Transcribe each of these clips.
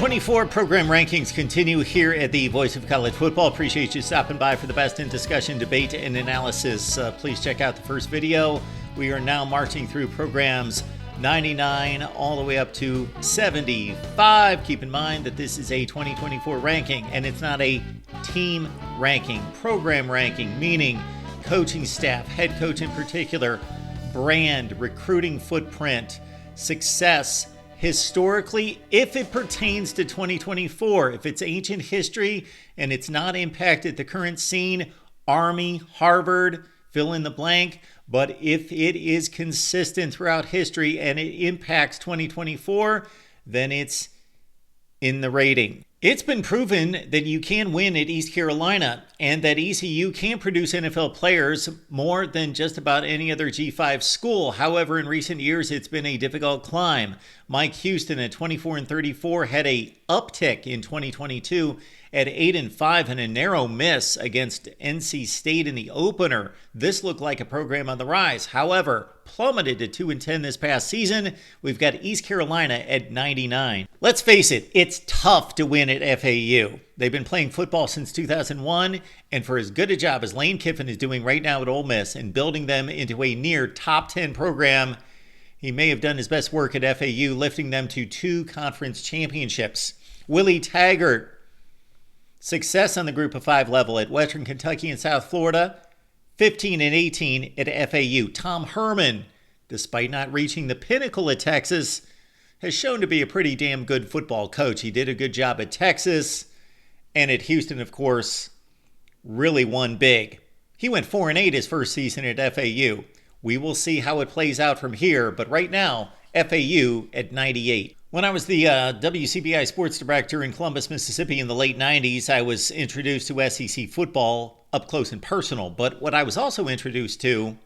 2024 program rankings continue here at the Voice of College Football. Appreciate you stopping by for the best in discussion, debate, and analysis. Please check out the first video. We are now marching through programs 99 all the way up to 75. Keep in mind that this is a 2024 ranking, and it's not a team ranking, program ranking, meaning coaching staff, head coach in particular, brand, recruiting footprint, success, historically, if it pertains to 2024, if it's ancient history and it's not impacted the current scene, Army, Harvard, fill in the blank. But if it is consistent throughout history and it impacts 2024, then it's in the rating. It's been proven that you can win at East Carolina and that ECU can produce NFL players more than just about any other G5 school. However, in recent years, it's been a difficult climb. Mike Houston at 24-34 had a uptick in 2022 at 8-5 and a narrow miss against NC State in the opener. This looked like a program on the rise. However, plummeted to 2-10 this past season. We've got East Carolina at 99. Let's face it, it's tough to win at FAU. They've been playing football since 2001, and for as good a job as Lane Kiffin is doing right now at Ole Miss and building them into a near top 10 program, he may have done his best work at FAU, lifting them to 2 conference championships. Willie Taggart, success on the Group of 5 level at Western Kentucky and South Florida, 15-18 at FAU. Tom Herman, despite not reaching the pinnacle at Texas, has shown to be a pretty damn good football coach. He did a good job at Texas, and at Houston, of course, really won big. He went 4-8 his first season at FAU. We will see how it plays out from here, but right now, FAU at 98. When I was the WCBI sports director in Columbus, Mississippi in the late 90s, I was introduced to SEC football up close and personal. But what I was also introduced to,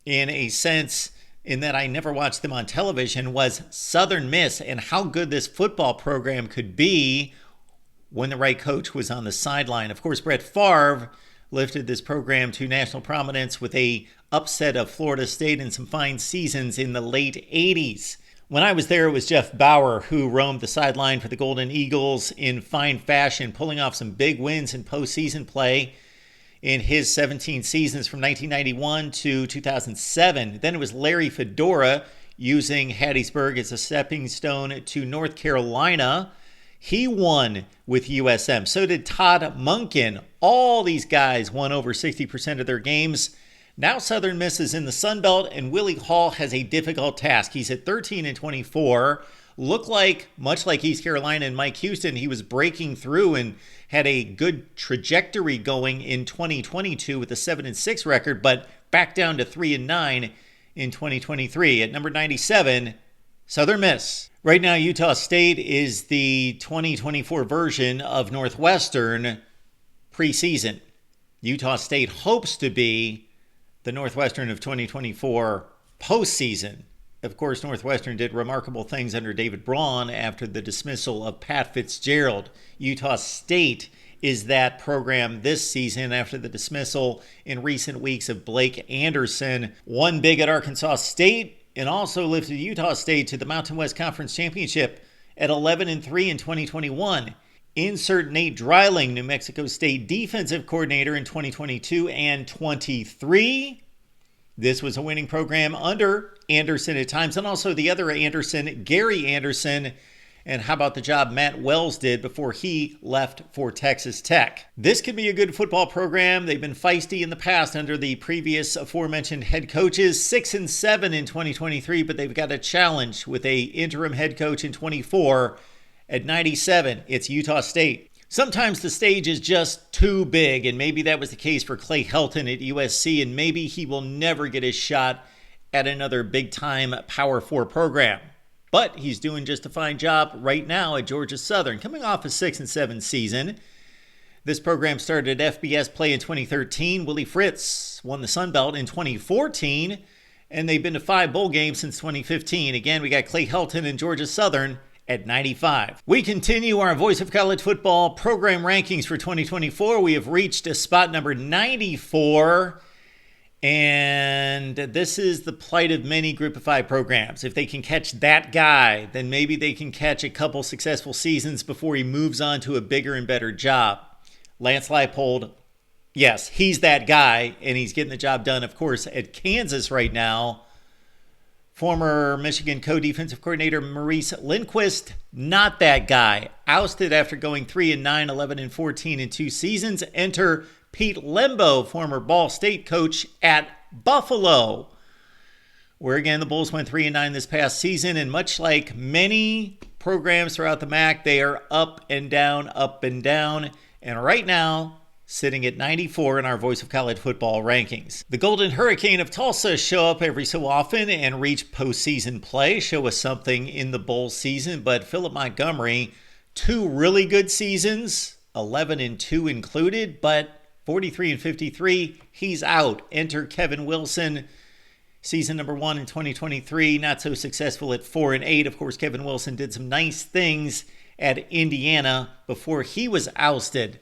in a sense, in that I never watched them on television, was Southern Miss and how good this football program could be when the right coach was on the sideline. Of course, Brett Favre lifted this program to national prominence with a upset of Florida State and some fine seasons in the late 80s. When I was there, it was Jeff Bauer who roamed the sideline for the Golden Eagles in fine fashion, pulling off some big wins in postseason play in his 17 seasons from 1991 to 2007. Then it was Larry Fedora using Hattiesburg as a stepping stone to North Carolina. He won with USM. So did Todd Monken. All these guys won over 60% of their games. Now Southern Miss is in the Sun Belt, and Willie Hall has a difficult task. He's at 13-24. Looked like, much like East Carolina and Mike Houston, he was breaking through and had a good trajectory going in 2022 with a 7-6 record, but back down to 3-9 in 2023. At number 97, Southern Miss. Right now, Utah State is the 2024 version of Northwestern preseason. Utah State hopes to be the Northwestern of 2024 postseason. Of course, Northwestern did remarkable things under David Braun after the dismissal of Pat Fitzgerald. Utah State is that program this season after the dismissal in recent weeks of Blake Anderson. Won big at Arkansas State and also lifted Utah State to the Mountain West Conference Championship at 11-3 in 2021. Insert Nate Dreiling, New Mexico State defensive coordinator in 2022 and 23. This was a winning program under Anderson at times, and also the other Anderson, Gary Anderson. And how about the job Matt Wells did before he left for Texas Tech? This could be a good football program. They've been feisty in the past under the previous aforementioned head coaches. 6-7 in 2023, but they've got a challenge with a interim head coach in 24. At 97, it's Utah State. Sometimes the stage is just too big, and maybe that was the case for Clay Helton at USC, and maybe he will never get his shot at another big-time Power 4 program. But he's doing just a fine job right now at Georgia Southern, coming off a 6-7 season. This program started at FBS play in 2013. Willie Fritz won the Sun Belt in 2014, and they've been to 5 bowl games since 2015. Again, we got Clay Helton and Georgia Southern at 95. We continue our Voice of College Football program rankings for 2024. We have reached a spot number 94. And this is the plight of many Group of Five programs. If they can catch that guy, then maybe they can catch a couple successful seasons before he moves on to a bigger and better job. Lance Leipold, yes, he's that guy, and he's getting the job done, of course, at Kansas right now. Former Michigan co-defensive coordinator Maurice Lindquist, not that guy. Ousted after going 3-9, 11-14 in 2 seasons. Enter Pete Lembo, former Ball State coach at Buffalo, where again the Bulls went 3-9 this past season. And much like many programs throughout the MAC, they are up and down, up and down. And right now, sitting at 94 in our Voice of College Football rankings. The Golden Hurricane of Tulsa show up every so often and reach postseason play, show us something in the bowl season. But Philip Montgomery, 2 really good seasons, 11-2 included, but 43-53, he's out. Enter Kevin Wilson, season number 1 in 2023, not so successful at 4-8. Of course, Kevin Wilson did some nice things at Indiana before he was ousted.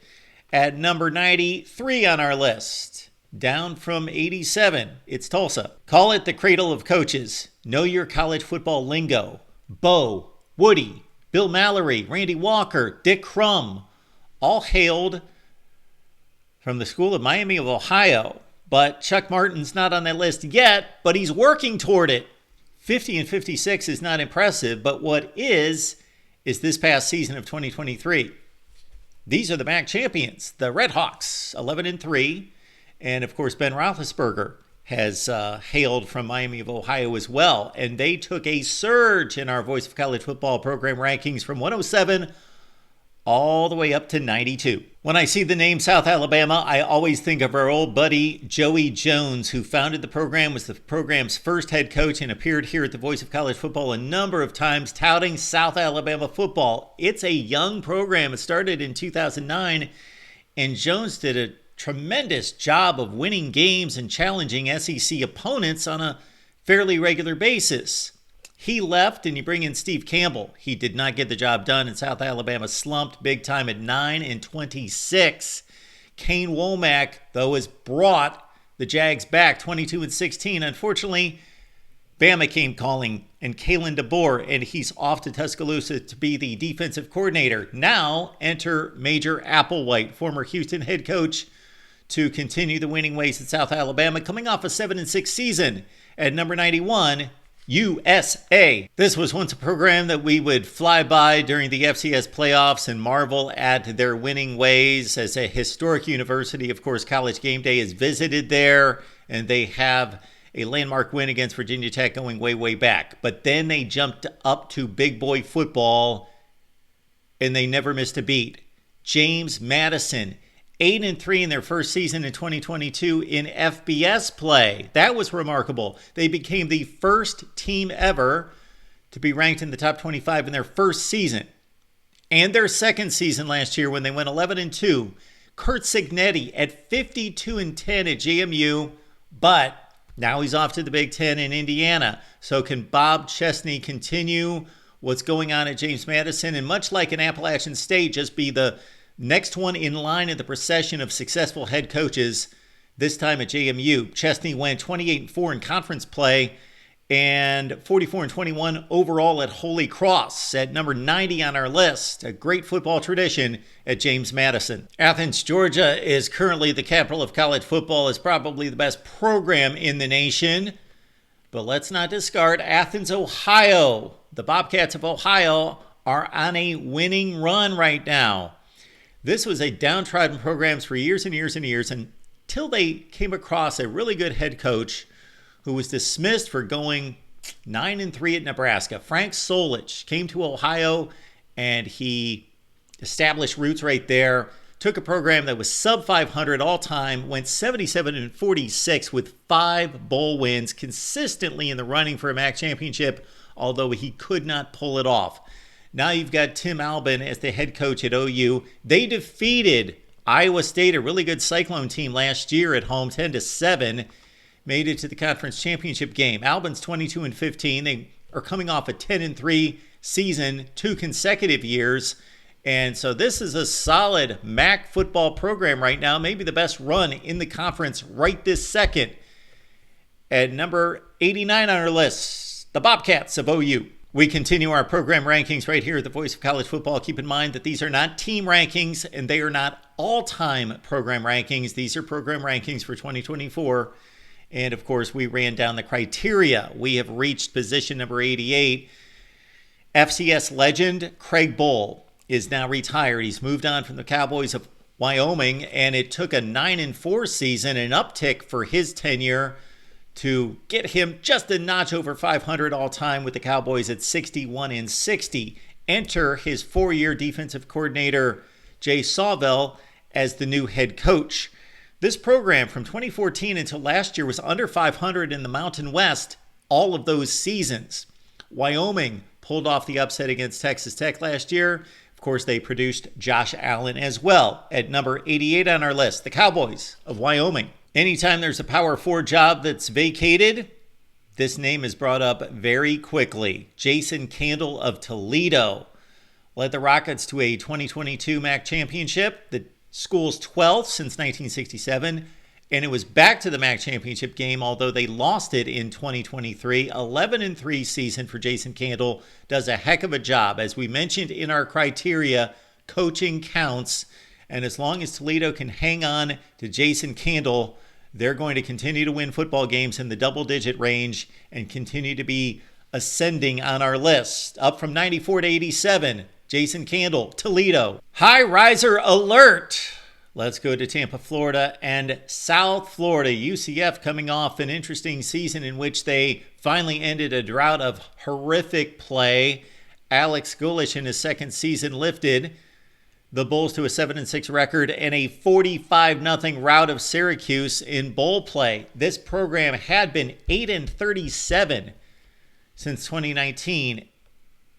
At number 93 on our list, down from 87, it's Tulsa. Call it the cradle of coaches. Know your college football lingo. Bo, Woody, Bill Mallory, Randy Walker, Dick Crum, all hailed from the School of Miami of Ohio. But Chuck Martin's not on that list yet, but he's working toward it. 50-56 is not impressive, but what is this past season of 2023. These are the MAC champions, the Red Hawks, 11-3. And, of course, Ben Roethlisberger has hailed from Miami of Ohio as well. And they took a surge in our Voice of College Football program rankings from 107 all the way up to 92. When I see the name South Alabama, I always think of our old buddy Joey Jones, who founded the program, was the program's first head coach, and appeared here at the Voice of College Football a number of times touting South Alabama football. It's a young program. It started in 2009, and Jones did a tremendous job of winning games and challenging SEC opponents on a fairly regular basis. He left, and you bring in Steve Campbell. He did not get the job done, and South Alabama slumped big time at 9-26. Kane Womack, though, has brought the Jags back 22-16. Unfortunately, Bama came calling, and Kalen DeBoer, and he's off to Tuscaloosa to be the defensive coordinator. Now, enter Major Applewhite, former Houston head coach, to continue the winning ways at South Alabama, coming off a 7-6 season. At number 91, USA. This was once a program that we would fly by during the FCS playoffs and marvel at their winning ways. As a historic university, of course, College Game Day is visited there, and they have a landmark win against Virginia Tech going way, way back. But then they jumped up to big boy football, and they never missed a beat. James Madison, 8-3 in their first season in 2022 in FBS play. That was remarkable. They became the first team ever to be ranked in the top 25 in their first season. And their second season last year when they went 11-2. Kurt Cignetti at 52-10 at JMU, but now he's off to the Big Ten in Indiana. So can Bob Chesney continue what's going on at James Madison, and much like an Appalachian State, just be the next one in line in the procession of successful head coaches, this time at JMU. Chesney went 28-4 in conference play and 44-21 overall at Holy Cross, at number 90 on our list. A great football tradition at James Madison. Athens, Georgia is currently the capital of college football, is probably the best program in the nation. But let's not discard Athens, Ohio. The Bobcats of Ohio are on a winning run right now. This was a downtrodden program for years and years and years until they came across a really good head coach who was dismissed for going 9-3 at Nebraska. Frank Solich came to Ohio, and he established roots right there. Took a program that was sub 500 all time, went 77-46 with 5 bowl wins, consistently in the running for a MAC championship, although he could not pull it off. Now you've got Tim Albin as the head coach at OU. They defeated Iowa State, a really good Cyclone team last year at home, 10-7. Made it to the conference championship game. Albin's 22-15. They are coming off a 10-3 season, 2 consecutive years. And so this is a solid MAC football program right now, maybe the best run in the conference right this second. At number 89 on our list, the Bobcats of OU. We continue our program rankings right here at the Voice of College Football. Keep in mind that these are not team rankings and they are not all-time program rankings. These are program rankings for 2024. And of course, we ran down the criteria. We have reached position number 88. FCS legend Craig Bull is now retired. He's moved on from the Cowboys of Wyoming, and it took a 9-4 season, an uptick for his tenure, to get him just a notch over 500 all-time with the Cowboys at 61-60. Enter his 4-year defensive coordinator, Jay Sawvell, as the new head coach. This program from 2014 until last year was under 500 in the Mountain West all of those seasons. Wyoming pulled off the upset against Texas Tech last year. Of course, they produced Josh Allen as well. At number 88 on our list, the Cowboys of Wyoming. Anytime there's a Power 4 job that's vacated, this name is brought up very quickly. Jason Candle of Toledo led the Rockets to a 2022 MAC championship, the school's 12th since 1967, and it was back to the MAC championship game, although they lost it in 2023. 11-3 season for Jason Candle. Does a heck of a job. As we mentioned in our criteria, coaching counts. And as long as Toledo can hang on to Jason Candle, they're going to continue to win football games in the double-digit range and continue to be ascending on our list. Up from 94 to 87, Jason Candle, Toledo. High riser alert! Let's go to Tampa, Florida, and South Florida. UCF coming off an interesting season in which they finally ended a drought of horrific play. Alex Golesh in his second season lifted the Bulls to a 7-6 record and a 45-0 rout of Syracuse in bowl play. This program had been 8-37 since 2019,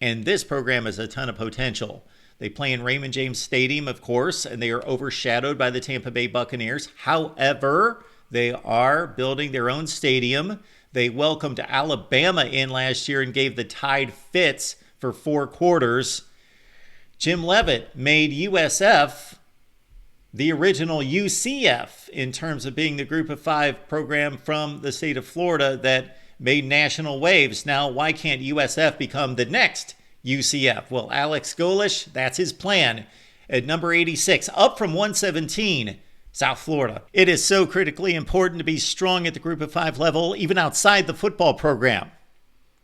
and this program has a ton of potential. They play in Raymond James Stadium, of course, and they are overshadowed by the Tampa Bay Buccaneers. However, they are building their own stadium. They welcomed Alabama in last year and gave the Tide fits for 4 quarters. Jim Leavitt made USF the original UCF in terms of being the Group of 5 program from the state of Florida that made national waves. Now, why can't USF become the next UCF? Well, Alex Golesh, that's his plan. At number 86, up from 117, South Florida. It is so critically important to be strong at the Group of 5 level, even outside the football program.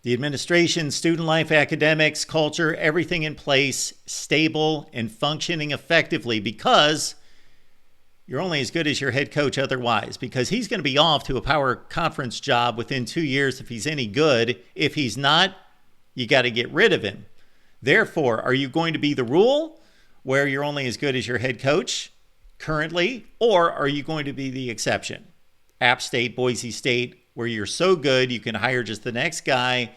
The administration, student life, academics, culture, everything in place, stable and functioning effectively, because you're only as good as your head coach otherwise, because he's going to be off to a power conference job within 2 years if he's any good. If he's not, you got to get rid of him. Therefore, are you going to be the rule where you're only as good as your head coach currently, or are you going to be the exception? App State, Boise State, where you're so good you can hire just the next guy,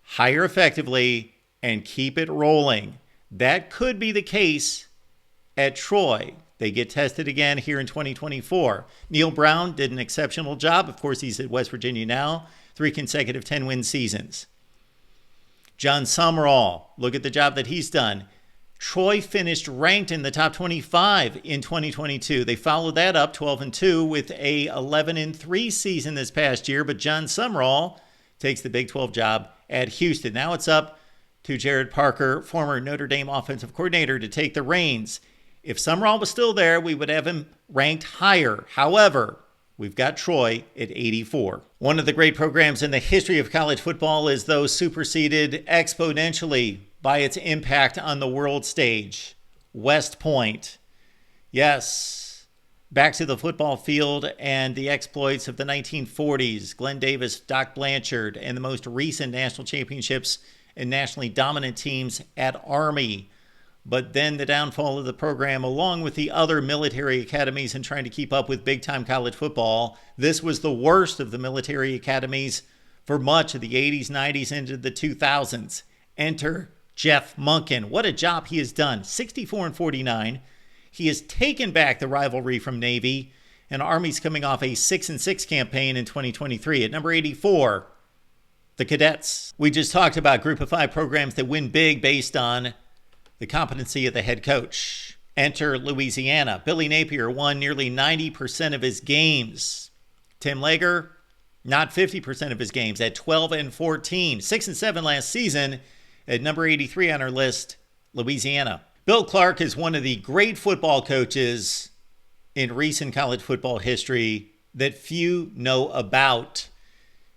hire effectively, and keep it rolling. That could be the case at Troy. They get tested again here in 2024. Neil Brown did an exceptional job. Of course, he's at West Virginia now. 3 consecutive 10-win seasons. John Summerall, look at the job that he's done. Troy finished ranked in the top 25 in 2022. They followed that up 12-2 with a 11-3 season this past year, but John Summerall takes the Big 12 job at Houston. Now it's up to Jared Parker, former Notre Dame offensive coordinator, to take the reins. If Summerall was still there, we would have him ranked higher. However, we've got Troy at 84. One of the great programs in the history of college football is those superseded exponentially by its impact on the world stage. West Point. Yes, back to the football field and the exploits of the 1940s. Glenn Davis, Doc Blanchard, and the most recent national championships and nationally dominant teams at Army. But then the downfall of the program, along with the other military academies and trying to keep up with big-time college football. This was the worst of the military academies for much of the 80s, 90s, into the 2000s. Enter Jeff Monken. What a job he has done. 64-49. He has taken back the rivalry from Navy, and Army's coming off a 6-6 campaign in 2023. At number 84, the Cadets. We just talked about Group of 5 programs that win big based on the competency of the head coach. Enter Louisiana. Billy Napier won nearly 90% of his games. Tim Lager, Not 50% of his games, at 12-14. 6-7 last season. At number 83 on our list, Louisiana. Bill Clark is one of the great football coaches in recent college football history that few know about.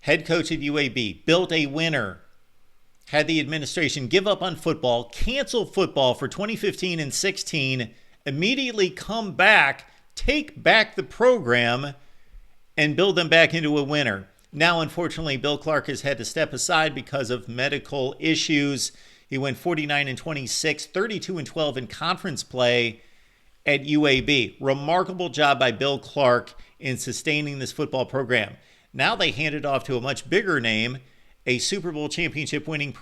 Head coach at UAB, built a winner, had the administration give up on football, cancel football for 2015 and 16, immediately come back, take back the program, and build them back into a winner. Now, unfortunately, Bill Clark has had to step aside because of medical issues. He went 49-26, 32-12 in conference play at UAB. Remarkable job by Bill Clark in sustaining this football program. Now they hand it off to a much bigger name, a Super Bowl championship winning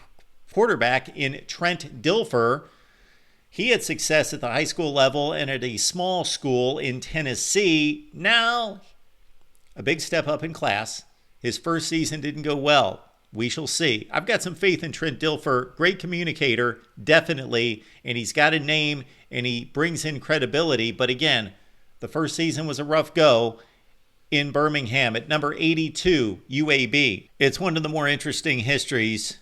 quarterback in Trent Dilfer. He had success at the high school level and at a small school in Tennessee. Now, a big step up in class. His first season didn't go well. We shall see. I've got some faith in Trent Dilfer. Great communicator, definitely. And he's got a name and he brings in credibility. But again, the first season was a rough go in Birmingham at number 82, UAB. It's one of the more interesting histories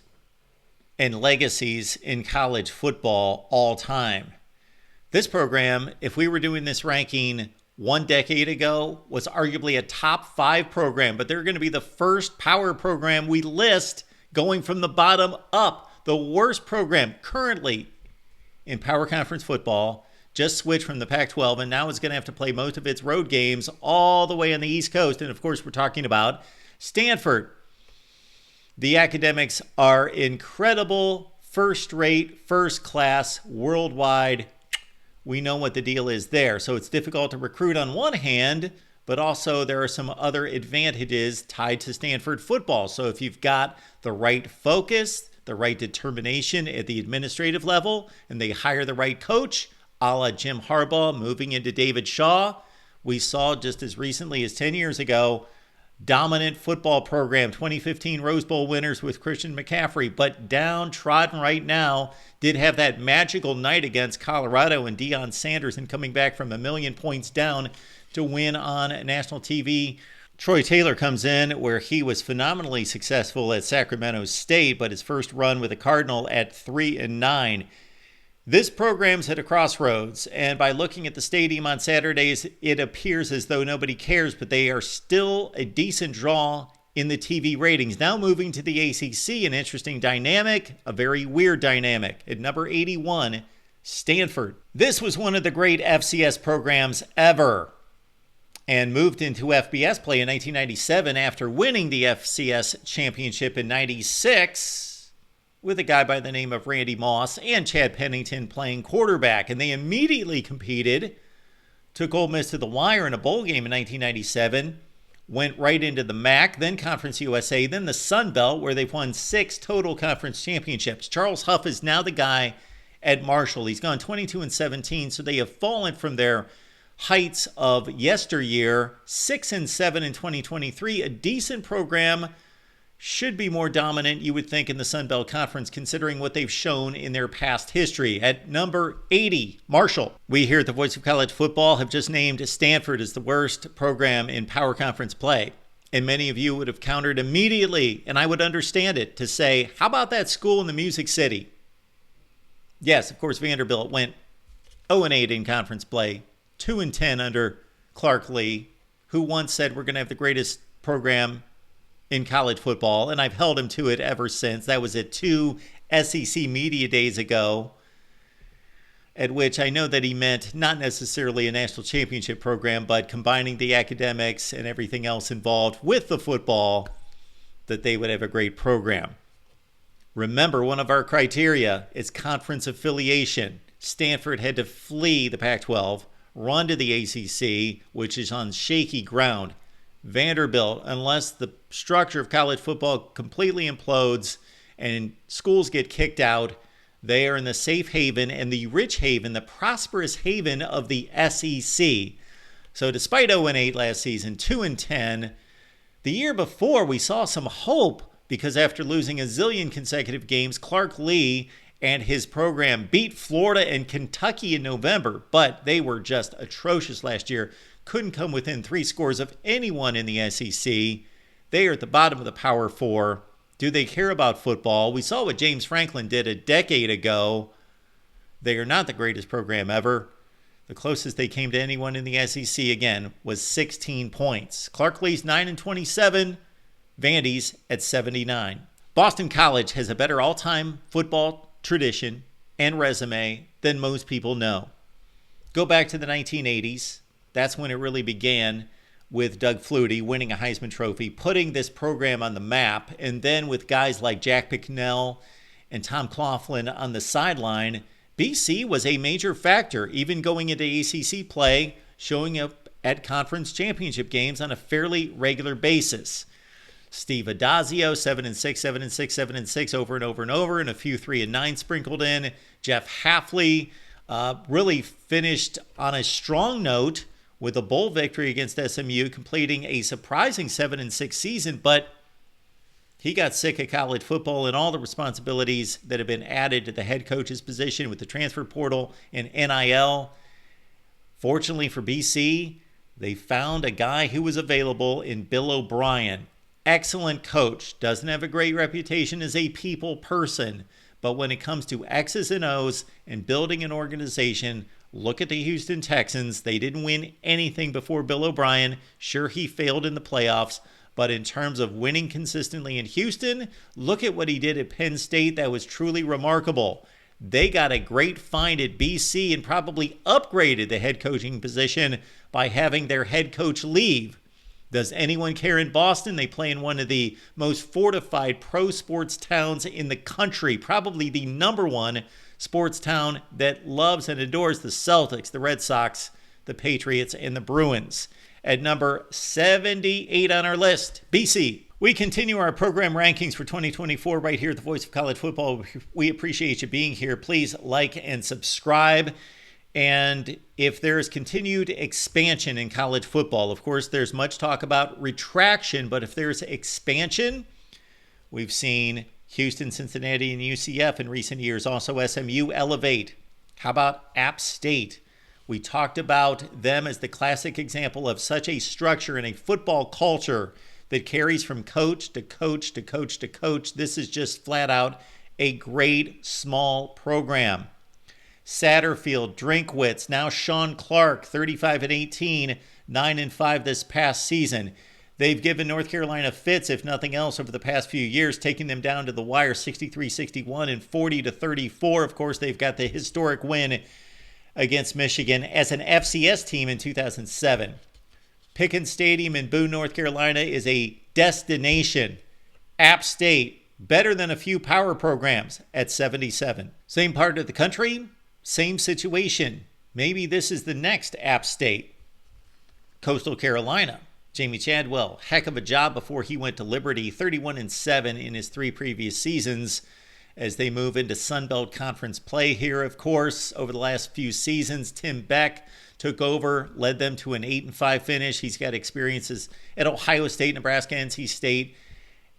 and legacies in college football all time. This program, if we were doing this ranking 1 decade ago, was arguably a top 5 program, but they're going to be the first power program we list going from the bottom up. The worst program currently in power conference football just switched from the Pac-12 and now is going to have to play most of its road games all the way on the East Coast. And of course, we're talking about Stanford. The academics are incredible, first-rate, first-class, worldwide. We know what the deal is there. So it's difficult to recruit on one hand, but also there are some other advantages tied to Stanford football. So if you've got the right focus, the right determination at the administrative level, and they hire the right coach, a la Jim Harbaugh moving into David Shaw, we saw just as recently as 10 years ago, dominant football program, 2015 Rose Bowl winners with Christian McCaffrey, but downtrodden right now, did have that magical night against Colorado and Deion Sanders and coming back from 1 million points down to win on national TV. Troy Taylor comes in where he was phenomenally successful at Sacramento State, but his first run with the Cardinal at 3-9. This program's at a crossroads, and by looking at the stadium on Saturdays, it appears as though nobody cares, but they are still a decent draw in the TV ratings. Now moving to the ACC, an interesting dynamic, a very weird dynamic. At number 81, Stanford. This was one of the great FCS programs ever and moved into FBS play in 1997 after winning the FCS championship in 96. With a guy by the name of Randy Moss and Chad Pennington playing quarterback. And they immediately competed, took Ole Miss to the wire in a bowl game in 1997, went right into the MAC, then Conference USA, then the Sun Belt, where they've won 6 total conference championships. Charles Huff is now the guy at Marshall. He's gone 22-17, so they have fallen from their heights of yesteryear. 6-7 in 2023, a decent program. Should be more dominant, you would think, in the Sun Belt Conference, considering what they've shown in their past history. At number 80, Marshall. We here at the Voice of College Football have just named Stanford as the worst program in power conference play. And many of you would have countered immediately, and I would understand it, to say, how about that school in the Music City? Yes, of course, Vanderbilt went 0-8 in conference play, 2-10 under Clark Lee, who once said we're going to have the greatest program in college football, and I've held him to it ever since. That was at 2 SEC Media Days ago, at which I know that he meant not necessarily a national championship program, but combining the academics and everything else involved with the football, that they would have a great program. Remember, one of our criteria is conference affiliation. Stanford had to flee the Pac-12, run to the ACC, which is on shaky ground. Vanderbilt, unless the structure of college football completely implodes and schools get kicked out, they are in the safe haven and the rich haven, the prosperous haven of the SEC. So despite 0-8 last season, 2-10, the year before we saw some hope because after losing a zillion consecutive games, Clark Lee and his program beat Florida and Kentucky in November, but they were just atrocious last year. Couldn't come within 3 scores of anyone in the SEC. They are at the bottom of the Power Four. Do they care about football? We saw what James Franklin did a decade ago. They are not the greatest program ever. The closest they came to anyone in the SEC, again, was 16 points. Clark Lee's 9-27, Vandy's at 79. Boston College has a better all-time football tradition and resume than most people know. Go back to the 1980s. That's when it really began, with Doug Flutie winning a Heisman Trophy, putting this program on the map, and then with guys like Jack Bicknell and Tom Coughlin on the sideline, BC was a major factor, even going into ACC play, showing up at conference championship games on a fairly regular basis. Steve Adazio, 7-6, 7-6, 7-6 over and over and over, and a few 3-9 sprinkled in. Jeff Hafley really finished on a strong note with a bowl victory against SMU, completing a surprising 7-6 season, but he got sick of college football and all the responsibilities that have been added to the head coach's position with the transfer portal and NIL. Fortunately for BC, they found a guy who was available in Bill O'Brien. Excellent coach, doesn't have a great reputation as a people person, but when it comes to X's and O's and building an organization, look at the Houston Texans. They didn't win anything before Bill O'Brien. Sure, he failed in the playoffs, but in terms of winning consistently in Houston, look at what he did at Penn State. That was truly remarkable. They got a great find at BC and probably upgraded the head coaching position by having their head coach leave. Does anyone care in Boston? They play in one of the most fortified pro sports towns in the country, probably the number one sports town that loves and adores the Celtics, the Red Sox, the Patriots, and the Bruins. At number 78 on our list, BC. We continue our program rankings for 2024 right here at the Voice of College Football. We appreciate you being here. Please like and subscribe. And if there is continued expansion in college football, of course, there's much talk about retraction, but if there's expansion, we've seen Houston, Cincinnati, and UCF in recent years, also SMU elevate. How about App State? We talked about them as the classic example of such a structure and a football culture that carries from coach to coach to coach to coach. This is just flat out a great small program. Satterfield, Drinkwitz, now Sean Clark, 35-18, 9-5 this past season. They've given North Carolina fits, if nothing else, over the past few years, taking them down to the wire 63-61 and 40-34. Of course, they've got the historic win against Michigan as an FCS team in 2007. Pickens Stadium in Boone, North Carolina is a destination. App State, better than a few power programs at 77. Same part of the country, same situation. Maybe this is the next App State. Coastal Carolina. Jamie Chadwell, heck of a job before he went to Liberty, 31-7 in his 3 previous seasons as they move into Sun Belt Conference play here, of course. Over the last few seasons, Tim Beck took over, led them to an 8-5 finish. He's got experiences at Ohio State, Nebraska, NC State,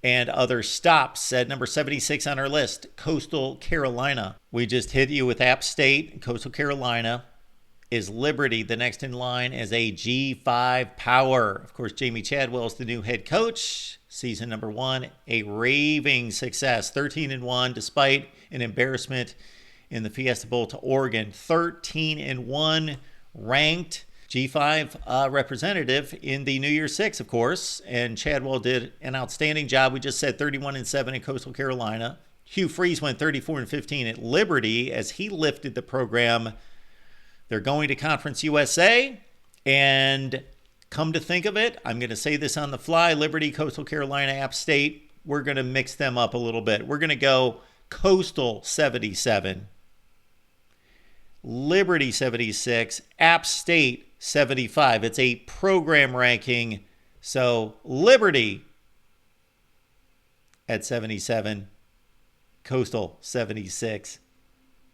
and other stops. At number 76 on our list, Coastal Carolina. We just hit you with App State. Coastal Carolina. Is Liberty the next in line as a G5 power? Of course, Jamie Chadwell is the new head coach. Season number 1, a raving success. 13-1 despite an embarrassment in the Fiesta Bowl to Oregon. 13-1 ranked G5 representative in the New Year's Six, of course. And Chadwell did an outstanding job. We just said 31-7 in Coastal Carolina. Hugh Freeze went 34-15 at Liberty as he lifted the program. They're going to Conference USA, and come to think of it, I'm going to say this on the fly, Liberty, Coastal Carolina, App State, we're going to mix them up a little bit. We're going to go Coastal 77, Liberty 76, App State 75. It's a program ranking, so Liberty at 77, Coastal 76,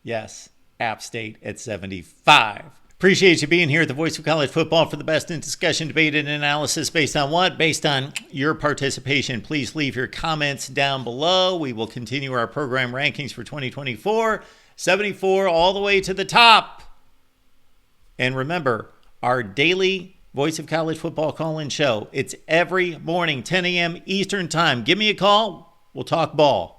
yes. App State at 75. Appreciate you being here at the Voice of College Football for the best in discussion, debate, and analysis. Based on what? Based on your participation. Please leave your comments down below. We will continue our program rankings for 2024. 74 all the way to the top. And remember, our daily Voice of College Football call-in show. It's every morning, 10 a.m. Eastern Time. Give me a call. We'll talk ball.